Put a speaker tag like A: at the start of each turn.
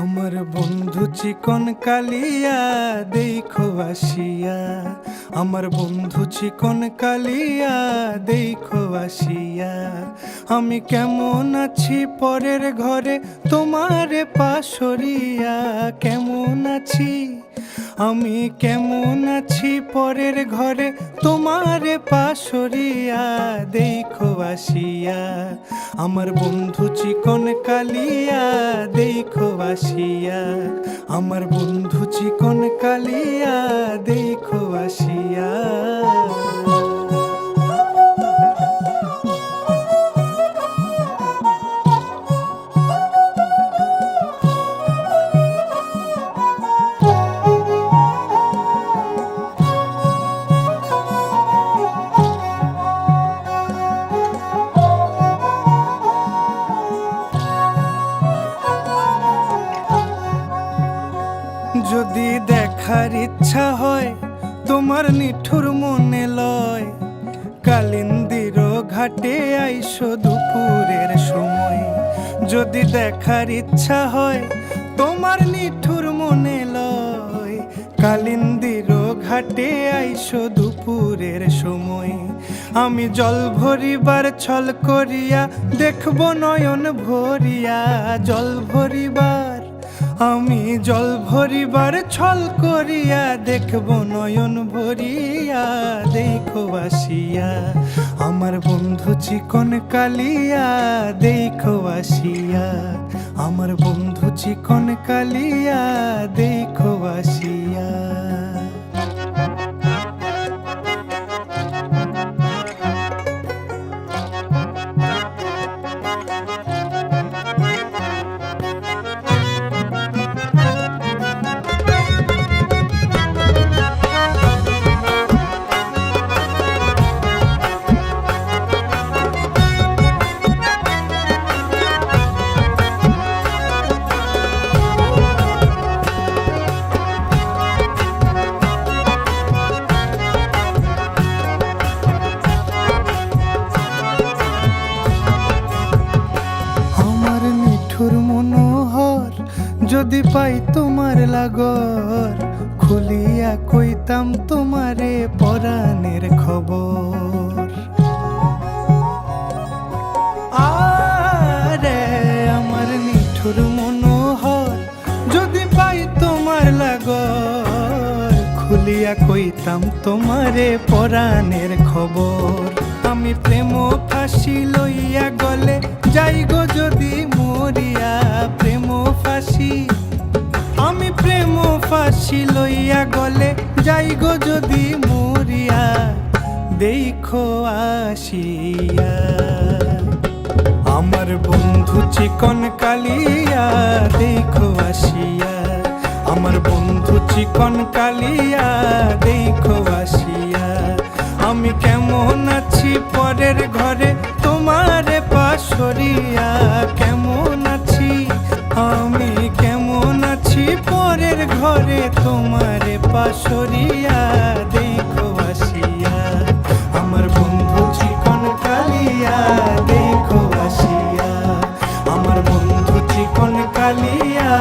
A: আমার বন্ধু চিকন কালিয়া দেখো আসিয়া, আমার বন্ধু চিকন কালিয়া দেখো আসিয়া। আমি কেমন আছি পরের ঘরে তোমারে পাশরিয়া, কেমন আছি আমি কেমন আছি পরের ঘরে তোমারে পাশরিয়া দেখো আসিয়া। আমার বন্ধু চিকন কালিয়া দেখো আসিয়া, আমার বন্ধু চিকন কালিয়া দেখো আসিয়া। যদি দেখার ইচ্ছা হয় তোমার নিঠুর মনে লয়, কালিন্দির ঘাটে আইসো দুপুরের সময়। যদি দেখার ইচ্ছা হয় তোমার নিঠুর মনে লয়, কালিন্দির ঘাটে আইসো দুপুরের সময়। আমি জল ভরিবার ছল করিয়া দেখব নয়ন ভরিয়া, জল ভরিবার আমি জল ভরিবার ছল করিয়া দেখব নয়ন ভরিয়া দেখো আসিয়া। আমার বন্ধু চিকন কালিয়া দেখো আসিয়া, আমার বন্ধু চিকন কালিয়া দেখো আসিয়া। মনোহর যদি পাই তোমার লাগর, খুলিয়া কইতাম তোমারে পরাণের খবর। আরে আমার নিঠুর মনোহর যদি পাই তোমার লাগর, খুলিয়া কইতাম তোমারে পরাণের খবর। আমি প্রেম ফাঁসি লইয়া গলে যাই গো যদি মরিয়া, প্রেম ফাঁসি আমি প্রেম ফাঁসি লইয়া গলে যাই গো যদি মরিয়া দেখো আসিয়া। আমার বন্ধু চিকন কালিয়া দেখো আসিয়া, আমার বন্ধু চিকন কালিয়া দেখো আসিয়া। আমি কেমন আছি পরের ঘরে তোমারে পাশরিয়া, কেমন আছি আমি কেমন আছি পরের ঘরে তোমারে পাশরিয়া দেখো আসিয়া। আমার বন্ধু চিকন কালিয়া দেখো আসিয়া, আমার বন্ধু চিকন কালিয়া।